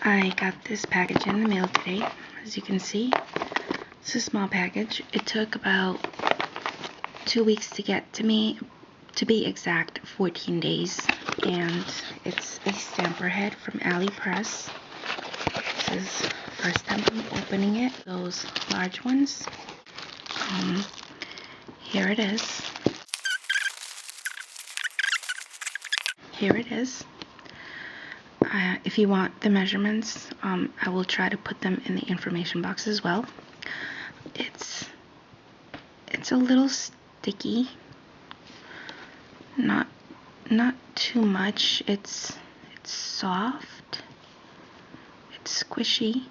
I got this package in the mail today. As you can see, it's a small package. It took about 2 weeks to get to me, to be exact, 14 days. And it's a stamper head from AliExpress. This is the first time I'm opening it. Those large ones. Here it is. Here it is. If you want the measurements, I will try to put them in the information box as well. It's a little sticky. Not too much. It's soft. It's squishy.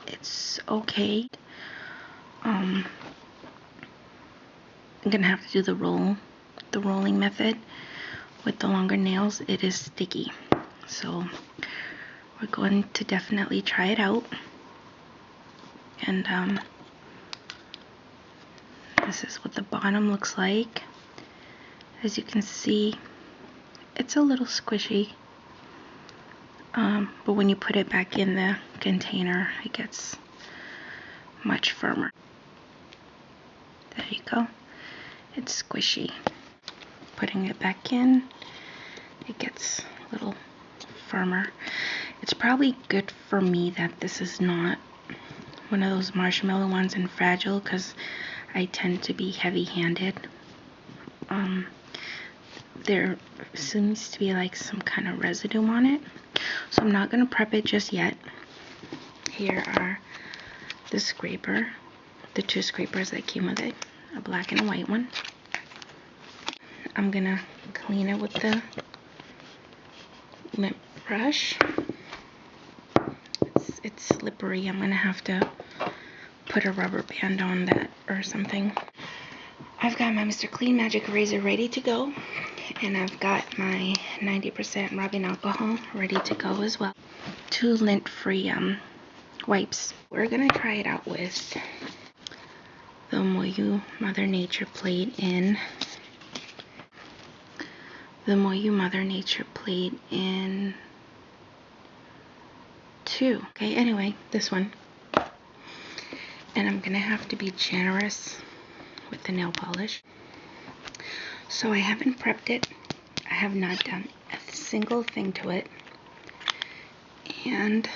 It's okay. I'm gonna have to do the rolling method. With the longer nails, it is sticky. So we're going to definitely try it out. And this is what the bottom looks like. As you can see, it's a little squishy. But when you put it back in the container, it gets much firmer. There you go. It's squishy. Putting it back in, it gets a little firmer. It's probably good for me that this is not one of those marshmallow ones and fragile, because I tend to be heavy-handed. There seems to be like some kind of residue on it, so I'm not going to prep it just yet. Here are the scraper, the two scrapers that came with it, a black and a white one. I'm gonna clean it with the lint brush. It's slippery. I'm gonna have to put a rubber band on that or something. I've got my Mr. Clean Magic Razor ready to go, and I've got my 90% rubbing alcohol ready to go as well. 2 lint-free wipes. We're gonna try it out with the Moyu Mother Nature played in. The Moyu Mother Nature played in 2. Okay, anyway, this one. And I'm gonna have to be generous with the nail polish. So I haven't prepped it. I have not done a single thing to it. And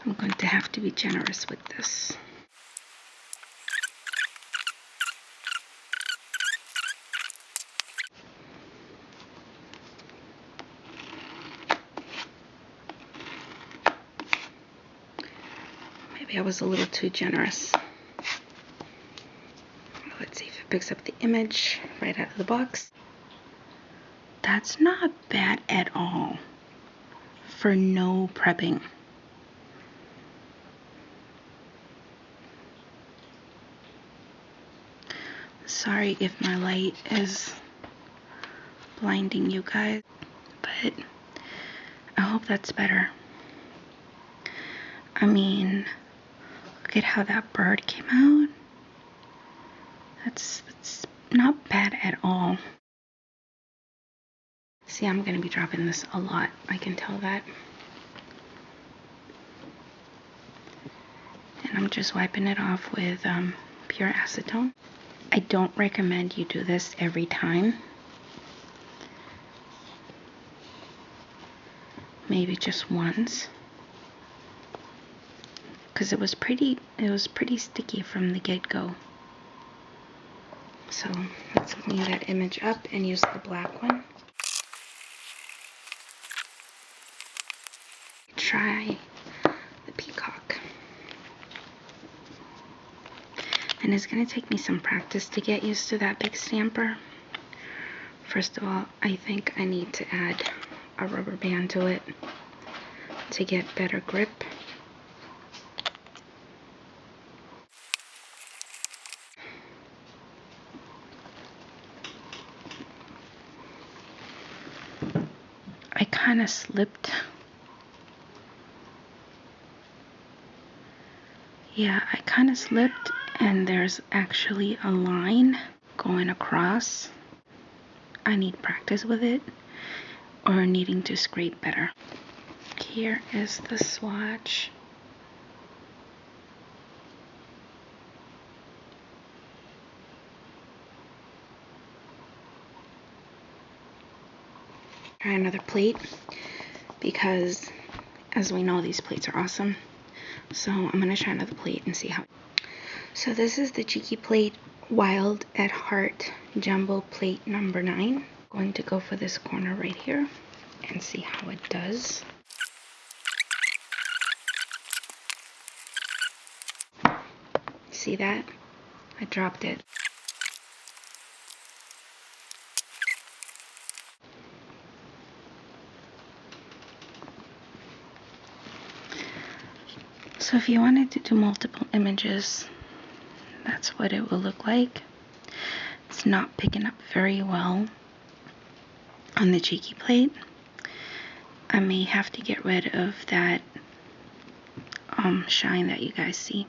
I'm going to have to be generous with this. Maybe I was a little too generous. Let's see if it picks up the image right out of the box. That's not bad at all for no prepping. Sorry if my light is blinding you guys, but I hope that's better. I mean, look at how that bird came out. That's not bad at all. See, I'm going to be dropping this a lot. I can tell that. And I'm just wiping it off with pure acetone. I don't recommend you do this every time. Maybe just once. Because it was pretty sticky from the get-go. So let's clean that image up and use the black one. Try the peacock. And it's going to take me some practice to get used to that big stamper. First of all, I think I need to add a rubber band to it to get better grip. I kind of slipped. Yeah, I kind of slipped, and there's actually a line going across. I need practice with it. or needing to scrape better. Here is the swatch. Try another plate because, as we know, these plates are awesome. So I'm gonna try another plate and see how. So this is the Cheeky Plate Wild at Heart Jumbo Plate number 9. Going to go for this corner right here and see how it does. See that? I dropped it. So if you wanted to do multiple images, that's what it will look like. It's not picking up very well on the Cheeky Plate. I may have to get rid of that shine that you guys see.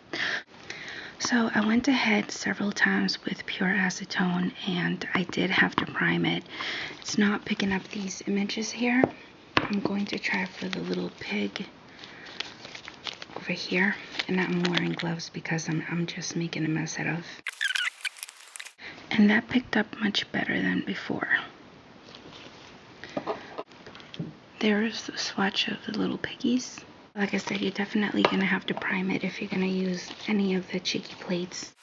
So I went ahead several times with pure acetone and I did have to prime it. It's not picking up these images here. I'm going to try for the little pig over here, and I'm wearing gloves because I'm just making a mess out of. And that picked up much better than before. There's the swatch of the little piggies. Like I said, you're definitely gonna have to prime it if you're gonna use any of the Cheeky Plates.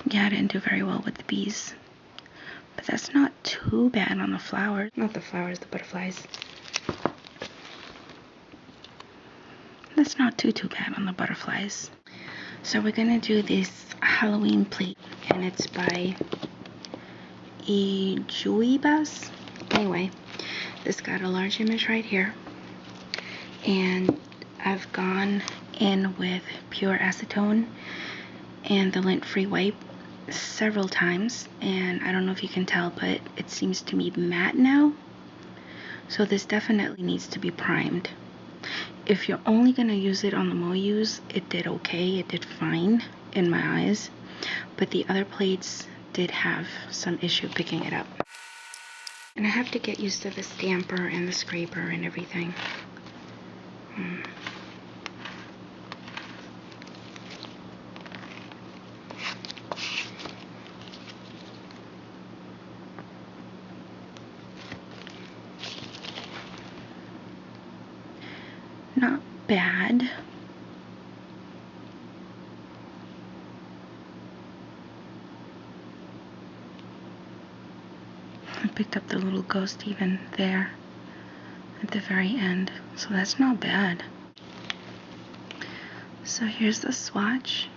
Yeah, I didn't do very well with the bees. But that's not too bad on the flowers. Not the flowers, the butterflies. That's not too bad on the butterflies. So we're gonna do this Halloween plate, and it's by Ejuibas. Anyway, this got a large image right here, and I've gone in with pure acetone and the lint-free wipe several times, and I don't know if you can tell, but it seems to be matte now. So this definitely needs to be primed. If you're only going to use it on the Moyus, it did okay, it did fine in my eyes, but the other plates did have some issue picking it up. And I have to get used to the stamper and the scraper and everything. Not bad. I picked up the little ghost even there at the very end, so that's not bad. So here's the swatch.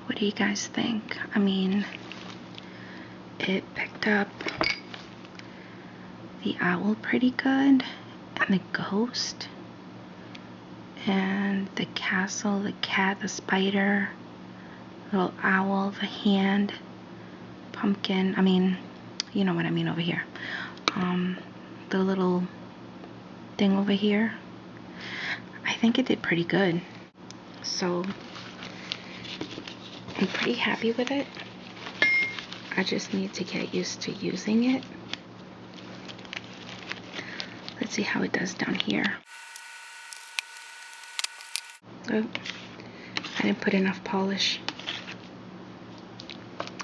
What do you guys think? I mean, it picked up the owl pretty good, and the ghost, and the castle, the cat, the spider, little owl, the hand, pumpkin. I mean, you know what I mean over here. The little thing over here. I think it did pretty good. So I'm pretty happy with it. I just need to get used to using it. Let's see how it does down here. Oh, I didn't put enough polish.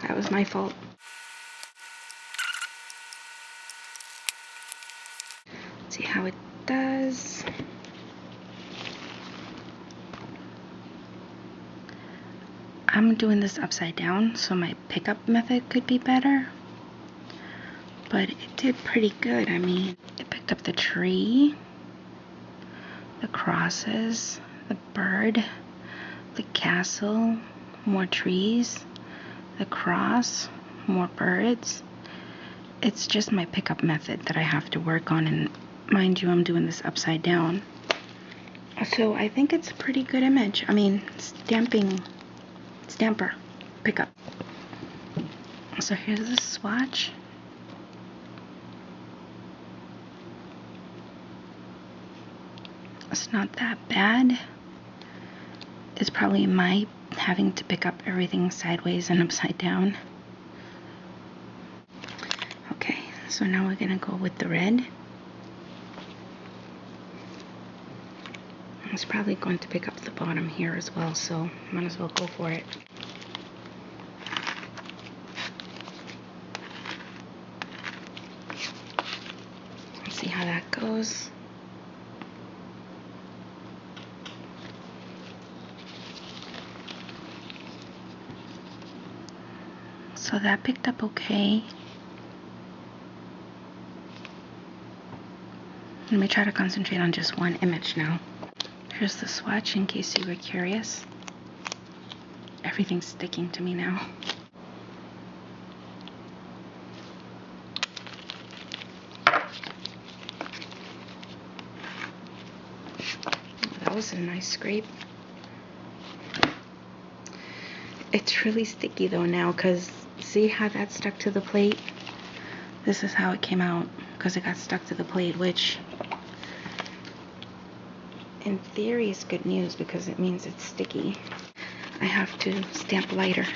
That was my fault. Let's see how it does. I'm doing this upside down, so my pickup method could be better. But it did pretty good. I mean, it picked up the tree, the crosses, the bird, the castle, more trees, the cross, more birds. It's just my pickup method that I have to work on, and mind you, I'm doing this upside down. So I think it's a pretty good image. I mean, stamper pickup. So here's the swatch. It's not that bad. is probably my having to pick up everything sideways and upside down. Okay, so now we're gonna go with the red. It's probably going to pick up the bottom here as well, so might as well go for it. Let's see how that goes. So that picked up okay. Let me try to concentrate on just one image now. Here's the swatch in case you were curious. Everything's sticking to me now. That was a nice scrape. It's really sticky though now, because see how that stuck to the plate? This is how it came out, because it got stuck to the plate, which in theory is good news because it means it's sticky. I have to stamp lighter.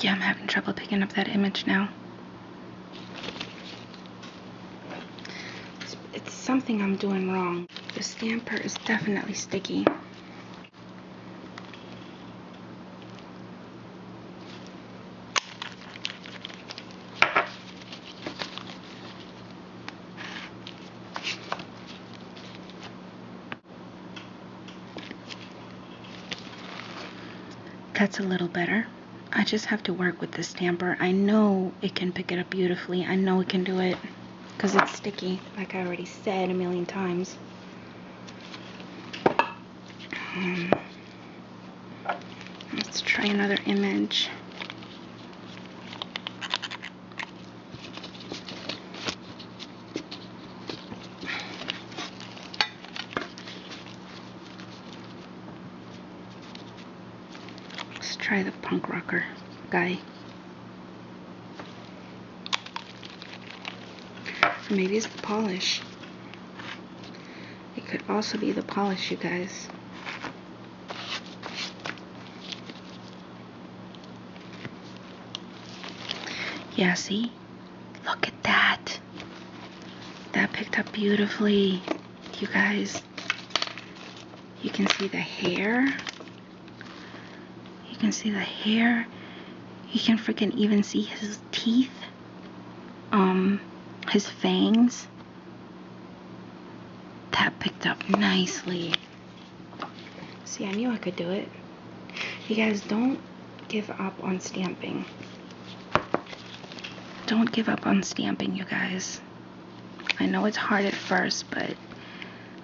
Yeah, I'm having trouble picking up that image now. It's something I'm doing wrong. The stamper is definitely sticky. That's a little better. I just have to work with the stamper. I know it can pick it up beautifully. I know it can do it because it's sticky, like I already said a million times. Let's try another image. Let's try the punk rocker guy. Or maybe it's the polish. It could also be the polish, you guys. Yeah, see? Look at that. That picked up beautifully, you guys. You can see the hair. You can see the hair. You can freaking even see his teeth. His fangs. That picked up nicely. See, I knew I could do it. You guys, don't give up on stamping. Don't give up on stamping, you guys. I know it's hard at first, but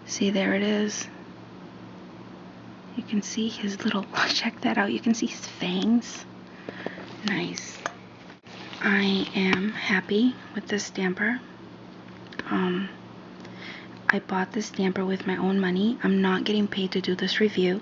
see, there it is. You can see his little, check that out. You can see his fangs. Nice. I am happy with this stamper. I bought this stamper with my own money. I'm not getting paid to do this review.